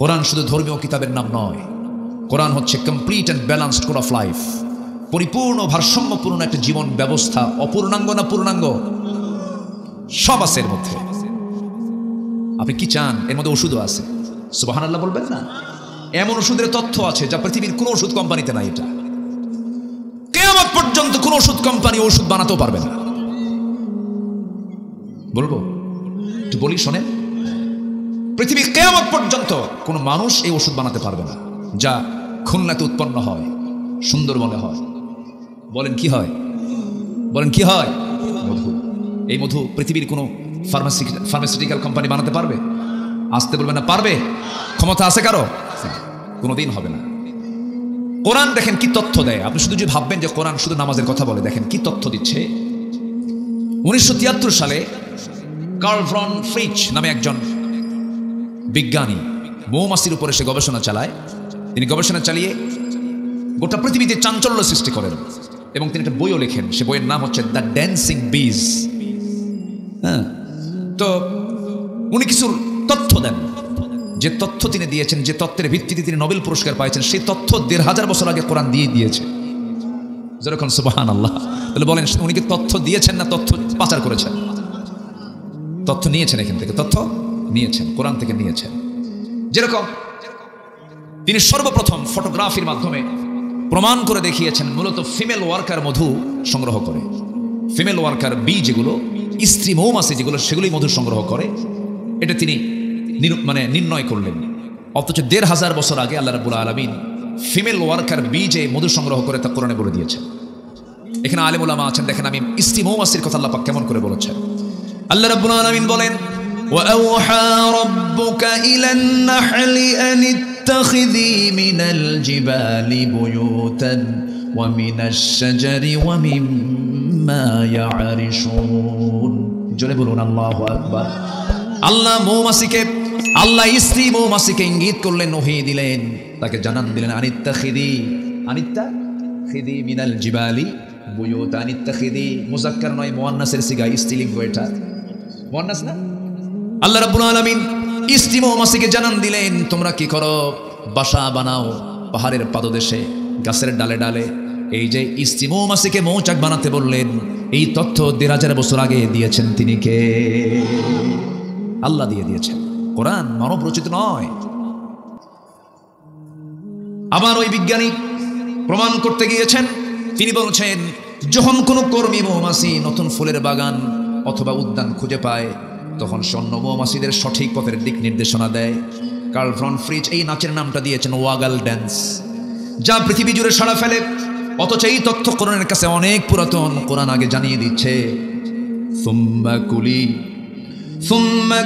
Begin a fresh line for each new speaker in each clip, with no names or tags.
কোরআন শুধু ধর্মীয় কিতাবের নাম নয়, কোরআন হচ্ছে complete and balanced code of life, পরিপূর্ণ ভারসাম্যপূর্ণ একটা জীবন ব্যবস্থা। অপূর্ণাঙ্গ না পূর্ণাঙ্গ, সব আছে এর মধ্যে। আপনি কি চান? এর মধ্যে ওষুধও আছে। সুবহানাল্লাহ বলবেন না? এমন ওষুধের তথ্য আছে যা পৃথিবীর কোনো ওষুধ কোম্পানিতে নাই। এটা কিয়ামত পর্যন্ত কোনো ওষুধ কোম্পানি ওষুধ বানাতেও পারবে না। বলবো একটু বলি, শোনেন। পৃথিবীর কিয়ামত পর্যন্ত কোনো মানুষ এই ওষুধ বানাতে পারবে না যা খুলনাতে উৎপন্ন হয়, সুন্দরবনে হয়। বলেন কি হয়? বলেন কি হয়? মধু। এই মধু পৃথিবীর কোনো ফার্মাসিউটিক্যাল কোম্পানি বানাতে পারবে? আসতে বলবে না পারবে? ক্ষমতা আছে কারো? কোনোদিন হবে না। কোরআন দেখেন কি তথ্য দেয়। আপনি শুধু যে ভাববেন যে কোরআন শুধু নামাজের কথা বলে, দেখেন কি তথ্য দিচ্ছে। 1973 সালে কার্ল ভন ফ্রিচ নামে একজন বিজ্ঞানী মৌমাছির উপরে সে গবেষণা চালায়। তিনি গবেষণা চালিয়ে গোটা পৃথিবীতে চাঞ্চল্য সৃষ্টি করেন এবং তিনি একটা বইও লেখেন। সে বইয়ের নাম হচ্ছে দ্য ড্যান্সিং বিজ। হ্যাঁ, তো উনি কিছু তথ্য দেন। যে তথ্য তিনি দিয়েছেন, যে তথ্যের ভিত্তিতে তিনি নোবেল পুরস্কার পাইছেন, সেই তথ্য 1500 বছর আগে কোরআন দিয়ে দিয়েছে। যেরকম সুবহানাল্লাহ। তাহলে বলেন উনি কি তথ্য দিয়েছেন না তথ্য পাচার করেছেন? তথ্য নিয়েছেন, এখান থেকে তথ্য নিয়েছেন, কোরআন থেকে নিয়েছেন। যেরকম তিনি সর্বপ্রথম ফটোগ্রাফির মাধ্যমে প্রমাণ করে দেখিয়েছেন মূলত ফিমেল ওয়ার্কার মধু সংগ্রহ করে। ফিমেল ওয়ার্কার বি যেগুলো, স্ত্রী মৌমাছি যেগুলো, সেগুলোই মধু সংগ্রহ করে। এটা তিনি নির্ণয় করলেন। অথচ 1500 বছর আগে আল্লাহ রাব্বুল আলামিন ফিমেল ওয়ার্কার বি যে মধু সংগ্রহ করে তা কোরআনে বলে দিয়েছেন। এখানে আলেম উলামা আছেন, দেখেন আমি স্ত্রী মৌমাছির কথা আল্লাহ পাক কেমন করে বলেছেন। আল্লাহ রাব্বুল আলামিন বলেন, وَأَوْحَى رَبُّكَ إِلَى النَّحْلِ أَنِ اتَّخِذِي مِنَ الْجِبَالِ بُيُوتًا وَمِنَ الشَّجَرِ وَمِمَّا يَعْرِشُونَ। জোরে বলুন আল্লাহু আকবার। আল্লাহ মৌমাছিকে, আল্লাহ স্ত্রী মৌমাছিকে ইঙ্গিত করলেন, ওহী দিলেন, তাকে জানান দিলেন, আনিত্তাখিদি মিনাল জিবালি বুয়ুতা। আনিত্তাখিদি মুযাক্কার নয়, মুয়ান্নাসের সিগা, স্ত্রীলিঙ্গ। এটা মুয়ান্নাস না? আল্লাহ রাব্বুল আলামিন স্ত্রী মৌমাছিকে জানান দিলেন, তোমরা কি করো? বাসা বানাও পাহাড়ের পাদদেশে, গাছের ডালে ডালে। এই যে স্ত্রী মৌমাছিকে মৌচাক বানাতে বললেন, এই তথ্য 1500 বছর আগে দিয়েছেন তিনি কে? আল্লাহ দিয়ে দিয়েছেন। কোরআন মানব রচিত নয়। আবার ওই বিজ্ঞানী প্রমাণ করতে গিয়েছেন, তিনি বলছেন, যখন কোনো কর্মী মৌমাছি নতুন ফুলের বাগান অথবা উদ্যান খুঁজে পায়, তখন অন্য মৌমাছিদের সঠিক পথের দিক নির্দেশনা দেয়। কার্ল ভন ফ্রিচ এই নাচের নামটা দিয়েছেন ওয়াগাল ড্যান্স, যা পৃথিবী জুড়ে সাড়া ফেলে। অথচ এই তথ্য কোরআনের কাছে অনেক পুরাতন। কোরআন আগে জানিয়ে দিচ্ছে, সুম্মা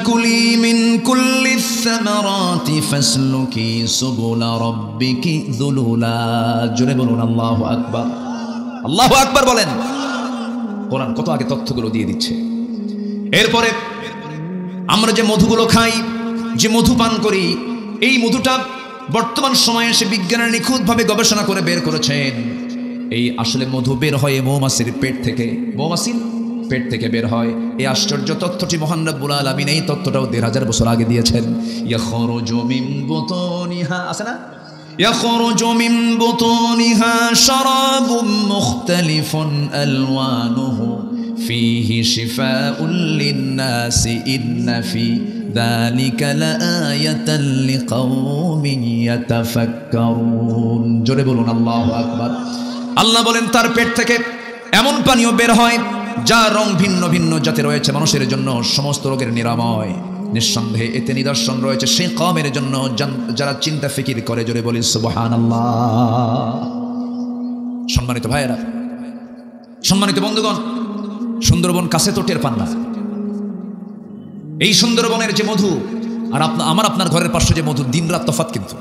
কুলি মিন কুল্লি সামারাতি ফাসলুকি সুবুলা রাব্বিকি যুলুলা। জোরে বলুন আল্লাহু আকবার। আল্লাহু আকবার বলেন। কোরআন কত আগে তথ্যগুলো দিয়ে দিচ্ছে। এরপরে আমরা যে মধুগুলো খাই, যে মধু পান করি, এই মধুটা বর্তমান সময়ে এসে বিজ্ঞানীরা নিখুঁতভাবে গবেষণা করে বের করেছেন, এই আসলে মধু বের হয় মৌমাছির পেট থেকে। মৌমাছির পেট থেকে বের হয়। এই আশ্চর্য তথ্যটি মহান রব্বুল আলামিন এই তথ্যটাও 1500 বছর আগে দিয়েছেন। ইয়াখরুজু মিন বুতুনিহা, আছে না? ইয়াখরুজু মিন বুতুনিহা শারাবুম মুখতালিফুন আলওয়ানুহু ফীহি শিফাউল লিন-নাসি ইন্না ফী যালিকা লাআয়াতান লিকাওমিন ইয়াতাফাক্কারুন। জোরে বলুন আল্লাহু আকবার। আল্লাহ বলেন, তার পেট থেকে এমন পানীয় বের হয় যার রং ভিন্ন ভিন্ন, যাতে রয়েছে মানুষের জন্য সমস্ত রোগের নিরাময়। নিঃসন্দেহে এতে নিদর্শন রয়েছে সেই কওমের জন্য যারা চিন্তা ফিকির করে। জোরে বলি সুবহানাল্লাহ। সম্মানিত ভাইয়েরা, সম্মানিত বন্ধুগণ, সুন্দরবন কাছে তো টের পান না। এই সুন্দরবনের যে মধু আর আমার আপনার ঘরের পাশে যে মধু, দিন রাত তফাৎ, কিন্তু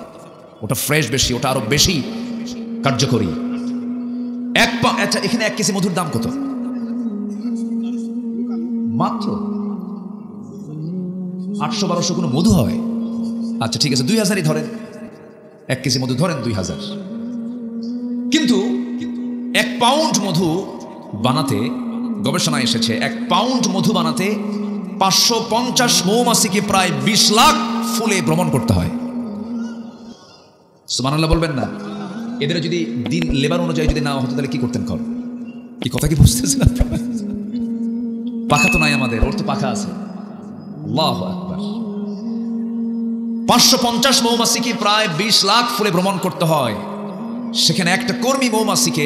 ওটা ফ্রেশ বেশি, ওটা আরো বেশি কার্যকরী। আচ্ছা, এখানে 1 কেজি মধুর দাম কত? মাত্র 800-1200 কোনো মধু হয়? আচ্ছা ঠিক আছে, 2000ই ধরেন। 1 কেজি মধু ধরেন 2000। কিন্তু 1 পাউন্ড মধু বানাতে, গবেষণায় এসেছে, 1 পাউন্ড মধু বানাতে 550 মৌমাছিকে প্রায় 20 লাখ ফুলে ভ্রমণ করতে হয়। সুবহানাল্লাহ বলবেন না? এদের যদি দিন লেবার অনুযায়ী যদি না হতো তাহলে কি করতেন? কর কি কথা কি বুঝতেছেন? পাখা তো নাই আমাদের, ওর তো পাখা আছে। আল্লাহু আকবার। 550 মৌমাছিকে প্রায় 20 লাখ ফুলে ভ্রমণ করতে হয়। সেখানে একটা কর্মী মৌমাছিকে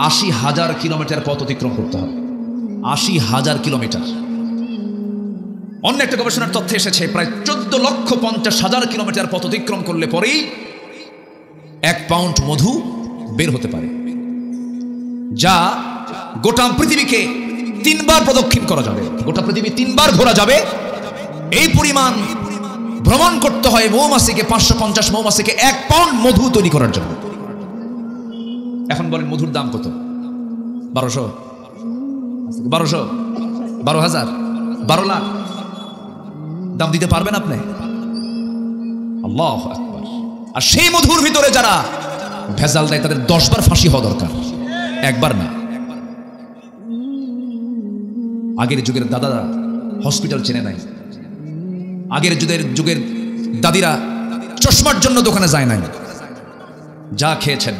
80,000 কিলোমিটার পথ অতিক্রম করতে হয়। 80,000 কিলোমিটার। অন্য একটা গবেষণার তথ্য এসেছে প্রায় 14,50,000 কিলোমিটার পথ অতিক্রম করলে পরেই 1 পাউন্ড মধু বের হতে পারে, যা গোটা পৃথিবীকে 3 বার প্রদক্ষিণ করা যাবে, গোটা পৃথিবী 3 বার ঘোরা যাবে। এই পরিমাণ ভ্রমণ করতে হয় মৌমাছিকে, 550 মৌমাছিকে 1 পাউন্ড মধু তৈরি করার জন্য। এখন বলেন মধুর দাম কত? 1200, 12,000, 12 লাখ। দাম দিতে পারবেন আপনি? আল্লাহু আকবার। আর সেই মধুর ভিতরে যারা ভেজাল দেয় তাদের 10 বার ফাঁসি হওয়া দরকার, একবার না। আগের যুগের দাদারা হসপিটাল চেনে নাই, আগের যুগের দাদিরা চশমার জন্য দোকানে যায় নাই। যা খেয়েছেন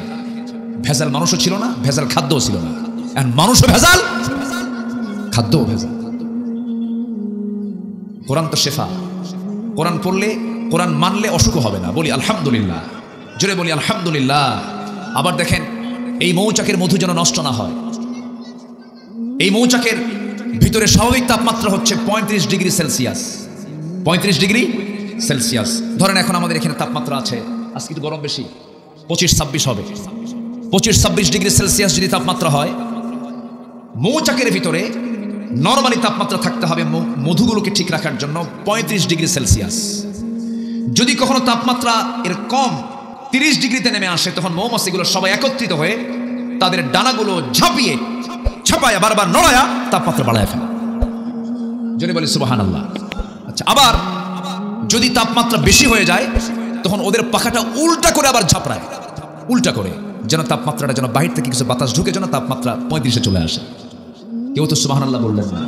ভেজাল মানুষও ছিল না, ভেজাল খাদ্যও ছিল না। আর মানুষও ভেজাল, খাদ্যও ভেজাল। কোরআন তো শেফা। কোরআন পড়লে, কোরআন মানলে অসুখ হবে না। বলি আলহামদুলিল্লাহ, জোরে বলি আলহামদুলিল্লাহ। আবার দেখেন এই মৌচাকের মধু যেন নষ্ট না হয়। এই মৌচাকের ভিতরে স্বাভাবিক তাপমাত্রা হচ্ছে 35 ডিগ্রি সেলসিয়াস। 35 degree Celsius. ধরেন এখন আমাদের এখানে তাপমাত্রা আছে, আজকে একটু গরম বেশি, 25-26 হবে। 25-26 ডিগ্রি সেলসিয়াস যদি তাপমাত্রা হয়, মৌচাকের ভিতরে নরমালি তাপমাত্রা থাকতে হবে মধুগুলোকে ঠিক রাখার জন্য 35 ডিগ্রি সেলসিয়াস। যদি কখনো তাপমাত্রা এর কম 30 ডিগ্রিতে নেমে আসে, তখন মৌমাছিগুলো সবাই একত্রিত হয়ে তাদের ডানাগুলো ঝাঁপিয়ে ছাপায়া বারবার নড়ায়া তাপমাত্রা বাড়ায় ফেলে। যদি বলি সুবহানাল্লাহ। আচ্ছা, আবার যদি তাপমাত্রা বেশি হয়ে যায় তখন ওদের পাখাটা উল্টা করে আবার ঝাপড়ায়, উল্টা করে, যেন তাপমাত্রাটা যেন বাহির থেকে কিছু বাতাস ঢুকে যেন তাপমাত্রা 35-এ চলে আসে। কেউ তো সুবহানাল্লাহ বললেন না।